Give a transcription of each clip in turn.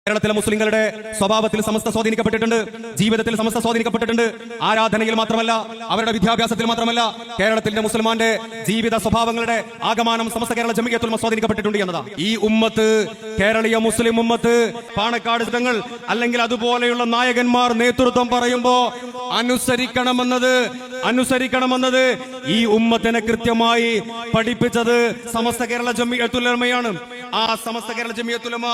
കേരളത്തിലെ മുസ്ലിങ്ങളുടെ സ്വഭാവത്തിൽ സമസ്ത സ്വാധീനിക്കപ്പെട്ടിട്ടുണ്ട്, ജീവിതത്തിൽ സമസ്ത സ്വാധീനിക്കപ്പെട്ടിട്ടുണ്ട്. ആരാധനയിൽ മാത്രമല്ല, അവരുടെ വിദ്യാഭ്യാസത്തിൽ മാത്രമല്ല, കേരളത്തിന്റെ മുസ്ലിമാന്റെ ജീവിത സ്വഭാവങ്ങളുടെ ആകമാനം സമസ്ത കേരള ജമിയത്തുൽ ഉലമ സ്വാധീനിക്കപ്പെട്ടിട്ടുണ്ട് എന്നതാ. ഈ ഉമ്മത്ത്, കേരളീയ മുസ്ലിം ഉമ്മത്ത്, പാണക്കാട് തങ്ങൾ അല്ലെങ്കിൽ അതുപോലെയുള്ള നായകന്മാർ നേതൃത്വം പറയുമ്പോ അനുസരിക്കണമെന്നത് ഈ ഉമ്മത്തിനെ കൃത്യമായി പഠിപ്പിച്ചത് സമസ്ത കേരള ജമിയത്തുൽ ഉലമയാണ്. ആ സമസ്ത കേരള ജമിയത്തുൽ ഉലമ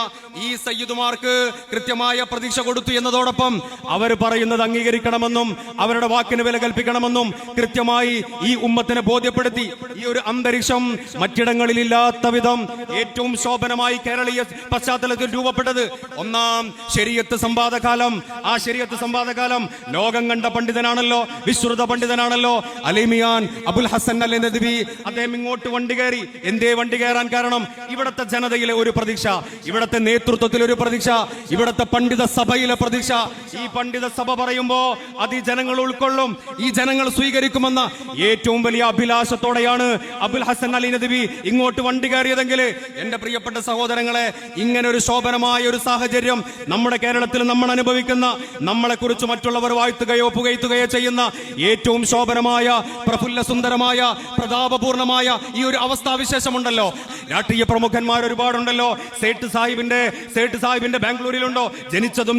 ഈ സയ്യിദുമാർക്ക് കൃത്യമായ പ്രതീക്ഷ കൊടുത്തു എന്നതോടൊപ്പം അവർ പറയുന്നത് അംഗീകരിക്കണമെന്നും അവരുടെ വാക്കിന് വില കൽപ്പിക്കണമെന്നും കൃത്യമായി ഈ ഉമ്മത്തിനെ ബോധ്യപ്പെടുത്തി. ഈ ഒരു അന്തരീക്ഷം മറ്റിടങ്ങളിലില്ലാത്ത വിധം ഏറ്റവും ശോഭനമായി കേരളീയ പശ്ചാത്തലത്തിൽ രൂപപ്പെട്ടത് ഒന്നാം ശരീഅത്ത് സംവാദകാലം. ആ ശരീഅത്ത് സംവാദകാലം ലോകം കണ്ട പണ്ഡിതനാണല്ലോ, വിശ്രുത പണ്ഡിതനാണല്ലോ അലിമിയാൻ അബുൽ ഹസൻ അൽ നദ്വി. അദ്ദേഹം ഇങ്ങോട്ട് വണ്ടി കയറി. എന്തേ വണ്ടി കയറാൻ കാരണം? ഇവിടത്തെ ജനതയിലെ ഒരു പ്രതീക്ഷ, ഇവിടത്തെ നേതൃത്വത്തിൽ ഒരു പ്രതീക്ഷ, ഇവിടത്തെ പണ്ഡിത സഭയിലെ പ്രതീക്ഷ. ഈ പണ്ഡിത സഭ പറയുമ്പോ അത് ഈ ജനങ്ങൾ ഉൾക്കൊള്ളും, ഈ ജനങ്ങൾ സ്വീകരിക്കുമെന്ന ഏറ്റവും വലിയ അഭിലാഷത്തോടെയാണ് അബുൽ ഹസൻ അലി നദ്വി ഇങ്ങോട്ട് വണ്ടി കയറിയതെങ്കിൽ എന്റെ പ്രിയപ്പെട്ട സഹോദരങ്ങളെ, ഇങ്ങനെ ഒരു ശോഭനമായ ഒരു സാഹചര്യം നമ്മുടെ കേരളത്തിൽ നമ്മൾ അനുഭവിക്കുന്ന, നമ്മളെ കുറിച്ച് മറ്റുള്ളവർ വാഴ്ത്തുകയോ പുകഴ്ത്തുകയോ ചെയ്യുന്ന ഏറ്റവും ശോഭനമായ, പ്രഫുല്ല സുന്ദരമായ, പ്രതാപപൂർണമായ ഈ ഒരു അവസ്ഥാവിശേഷമുണ്ടല്ലോ. രാഷ്ട്രീയ പ്രമുഖന്മാർ ഒരുപാടുണ്ടല്ലോ. സേട്ട് സാഹിബിന്റെ ബാംഗ്ലൂരിലുണ്ടോ? ജനിച്ചതും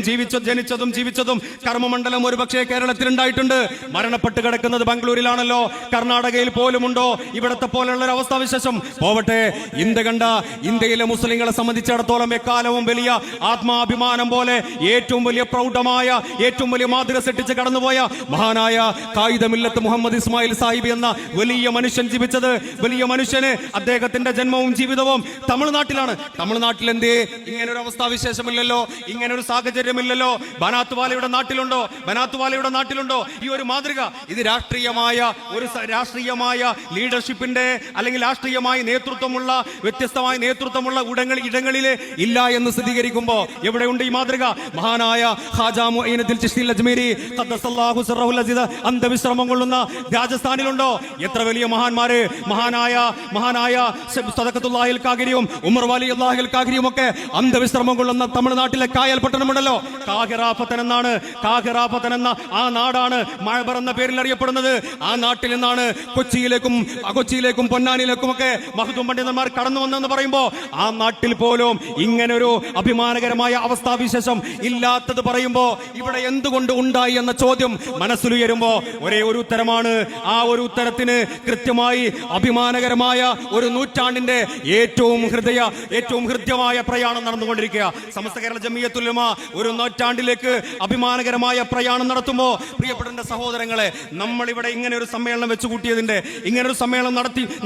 ജീവിച്ചതും കർമ്മമണ്ഡലം ഒരു പക്ഷേ കേരളത്തിൽ ഉണ്ടായിട്ടുണ്ട്. മരണപ്പെട്ട് കിടക്കുന്നത് ബാംഗ്ലൂരിലാണല്ലോ. കർണാടകയിൽ പോലുമുണ്ടോ ഇവിടത്തെ പോലുള്ള ഒരു അവസ്ഥാവിശേഷം? പോവട്ടെ, ഇന്ത്യയിലെ മുസ്ലിങ്ങളെ സംബന്ധിച്ചിടത്തോളം എക്കാലവും വലിയ ആത്മാഭിമാനം പോലെ ഏറ്റവും വലിയ പ്രൗഢമായ, ഏറ്റവും വലിയ മാതൃക സൃഷ്ടിച്ച് കടന്നുപോയ മഹാനായ ഖായിദ മില്ലത്ത് മുഹമ്മദ് ഇസ്മായിൽ സാഹിബ് എന്ന വലിയ മനുഷ്യൻ ജീവിച്ചത്, വലിയ മനുഷ്യന് അദ്ദേഹത്തിന്റെ ജന്മവും ജീവിതവും തമിഴ്നാട്ടിലാണ്. തമിഴ്നാട്ടിൽ എന്തേ ഇങ്ങനൊരു അവസ്ഥാവിശേഷമില്ലല്ലോ, ഇങ്ങനൊരു സാഹചര്യമില്ലല്ലോ. ബനാത്തുവാലയുടെ നാട്ടിലുണ്ടോ ഈ ഒരു മാതൃക? ഇത് രാഷ്ട്രീയമായ ലീഡർഷിപ്പിന്റെ അല്ലെങ്കിൽ രാഷ്ട്രീയമായ നേതൃത്വമുള്ള, വ്യത്യസ്തമായ നേതൃത്വമുള്ള ഇടങ്ങളിൽ ഇല്ല എന്ന് സ്ഥിരീകരിക്കുമ്പോ എവിടെയുണ്ട് ഈ മാതൃക? മഹാനായ ഖാജാ മുഈനുദ്ദീൻ ചിശ്തി അജ്മീരി ഖദ്ദസല്ലാഹു സിർറഹുൽ അസീസ് അന്ത്യവിശ്രമം കൊള്ളുന്ന രാജസ്ഥാനിലുണ്ടോ? എത്ര വലിയ മഹാന്മാര്, മഹാനായ സദഖത്തുല്ലാഹിൽ കാഗിരിയും ഉമർ വലിയുല്ലാഹിൽ കാഗിരിയും ഒക്കെ അന്ത്യവിശ്രമം കൊള്ളുന്ന തമിഴ്നാട്ടിലെ കായൽ പട്ടണമുണ്ടല്ലോ. കാഹിറാഫത്തൻ എന്ന ആ നാടാണ് മഴബർ എന്ന പേരിൽ അറിയപ്പെടുന്നത്. ആ നാട്ടിൽ നിന്നാണ് കൊച്ചിയിലേക്കും പൊന്നാനിയിലേക്കും ഒക്കെ മഹ്ദൂം പണ്ഡിതന്മാർ കടന്നു വന്നെന്ന് പറയുമ്പോ ആ നാട്ടിൽ പോലും ഇങ്ങനൊരു അഭിമാനകരമായ അവസ്ഥാവിശേഷം ഇല്ലാത്തത് പറയുമ്പോ ഇവിടെ എന്തുകൊണ്ട് ഉണ്ടായി എന്ന ചോദ്യം മനസ്സിലുയരുമ്പോ ഒരേ ഒരു ഉത്തരമാണ്. ആ ഒരു ഉത്തരത്തിന് കൃത്യമായി അഭിമാനകരമായ ഒരു നൂറ്റാണ്ടിന്റെ ഏറ്റവും ഹൃദ്യമായ പ്രയാണം നടന്നുകൊണ്ടിരിക്കുക. സമസ്ത കേരള ജമിയത്തുൽ ഉലമ ഒരു നൂറ്റാണ്ടിലേക്ക് അഭിമാനകരമായ പ്രയാണം നടത്തുമ്പോ പ്രിയപ്പെട്ട സഹോദരങ്ങളെ, നമ്മൾ ഇവിടെ ഇങ്ങനെ ഒരു സമ്മേളനം വെച്ചുകൂട്ടിയതിന്റെ, ഇങ്ങനെ ഒരു സമ്മേളനം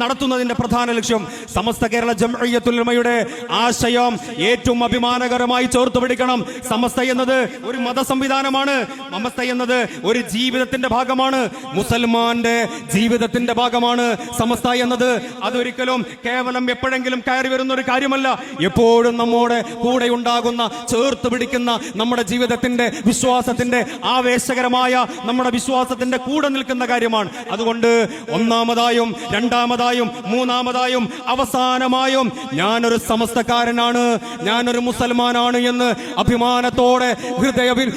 നടത്തുന്നതിന്റെ പ്രധാന ലക്ഷ്യം സമസ്ത കേരള ജമിയത്തുൽ ഉലമയുടെ ആശയം ഏറ്റവും അഭിമാനകരമായി ചേർത്ത് പിടിക്കണം. സമസ്ത എന്നത് ഒരു മത സംവിധാനമാണ്. സമസ്ത എന്നത് ഒരു ജീവിതത്തിന്റെ ഭാഗമാണ്, മുസൽമാന്റെ ജീവിതത്തിന്റെ ഭാഗമാണ്. സമസ്ത എന്നത് അതൊരിക്കലും കേവലം എപ്പോഴെങ്കിലും കയറി വരുന്ന ഒരു കാര്യമല്ല. എപ്പോഴും നമ്മോട് കൂടെ ഉണ്ടാകുന്ന, ചേർത്ത് പിടിക്കുന്ന, നമ്മുടെ ജീവിതത്തിന്റെ, വിശ്വാസത്തിന്റെ, ആവേശകരമായ നമ്മുടെ വിശ്വാസത്തിന്റെ കൂടെ നിൽക്കുന്ന കാര്യമാണ്. അതുകൊണ്ട് ഒന്നാമതായും രണ്ടാമതായും മൂന്നാമതായും അവസാനമായും ഞാനൊരു സമസ്തക്കാരനാണ്, ഞാനൊരു മുസൽമാനാണ് എന്ന് അഭിമാനത്തോടെ,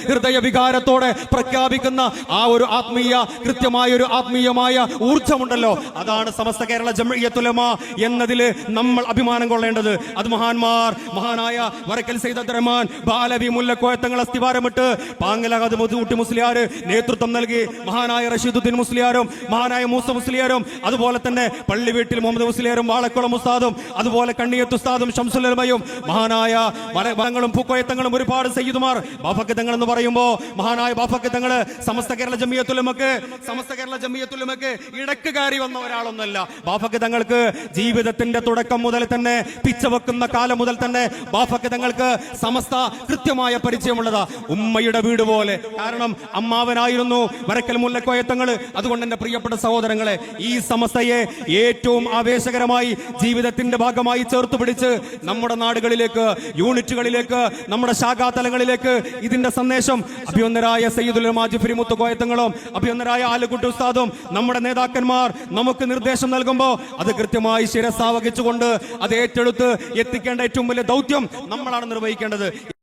ഹൃദയ വികാരത്തോടെ പ്രഖ്യാപിക്കുന്ന ആ ഒരു കൃത്യമായ ആത്മീയമായ ഊർജമുണ്ടല്ലോ, അതാണ് സമസ്ത കേരള ജമിയത്തുൽ ഉലമ എന്നതിൽ നമ്മൾ അഭിമാനം കൊള്ളേണ്ടത്. അത് മഹാനായ വരക്കൽ സയ്യിദ് അബ്ദുറഹ്മാൻ ബാലവി മുല്ലക്കോയത്തങ്ങൾ അസ്ഥിവാരമിട്ട് പാങ്ങലഹദ് മുതുകുട്ടി മുസ്ലിയാർ നേതൃത്വം നൽകി, മഹാനായ റഷീദുദ്ദീൻ മുസ്ലിയാരും മഹാനായ മൂസ മുസ്ലിയാരും അതുപോലെ തന്നെ പള്ളി വീട്ടിൽ മുഹമ്മദ് മുസ്ലിയാരും വാളക്കുളം ഉസ്താദും അതുപോലെ കണ്ണിയത്ത് ഉസ്താദും ശംസുൽ ഉലമയും മഹാനായ വനങ്ങളും പൂക്കോയത്തങ്ങളും ഒരുപാട് സയ്യിദുമാർ ബാഫഖ് തങ്ങൾ എന്ന് പറയുമ്പോ മഹാനായ ബാഫഖ് തങ്ങൾ സമസ്ത കേരള ജമിയത്തുൽ ഉലമക്ക് ഇടക്ക് കയറി വന്ന ഒരാളൊന്നല്ല. ബാഫഖ് തങ്ങൾക്ക് ജീവിതത്തിന്റെ തുടക്കം മുതൽ തന്നെ, പിച്ചവെക്കുന്ന കാലം മുതൽ തന്നെ ബാഫഖ് തങ്ങൾക്ക് സമസ്ത കൃത്യമായ പരിചയമുള്ളതാ, ഉമ്മയുടെ വീട് പോലെ. കാരണം അമ്മാവനായിരുന്നു വരക്കൽ മുല്ലക്കോയത്തങ്ങൾ. അതുകൊണ്ട് എന്റെ പ്രിയപ്പെട്ട സഹോദരങ്ങളെ, ഈ സമസ്തയെ ഏറ്റവും ആവേശകരമായി ജീവിതത്തിന്റെ ഭാഗമായി ചേർത്ത് പിടിച്ച് നമ്മുടെ നാടുകളിലേക്ക്, യൂണിറ്റുകളിലേക്ക്, നമ്മുടെ ശാഖാതലങ്ങളിലേക്ക് ഇതിന്റെ സന്ദേശം അഭിവന്ദരായ സയ്യിദുൽ ഉലമ ജിഫ്രി മുത്തുക്കോയത്തങ്ങളും അഭിവന്ദരായ ആലുകുട്ടി ഉസ്താദും നമ്മുടെ നേതാക്കന്മാർ നമുക്ക് നിർദ്ദേശം നൽകുമ്പോൾ അത് കൃത്യമായി ശിരസാവഹിച്ചുകൊണ്ട് അത് ഏറ്റെടുത്ത് എത്തിക്കേണ്ട ഏറ്റവും വലിയ ദൗത്യം നമ്മളാണ് നിർവഹിക്കേണ്ടത്.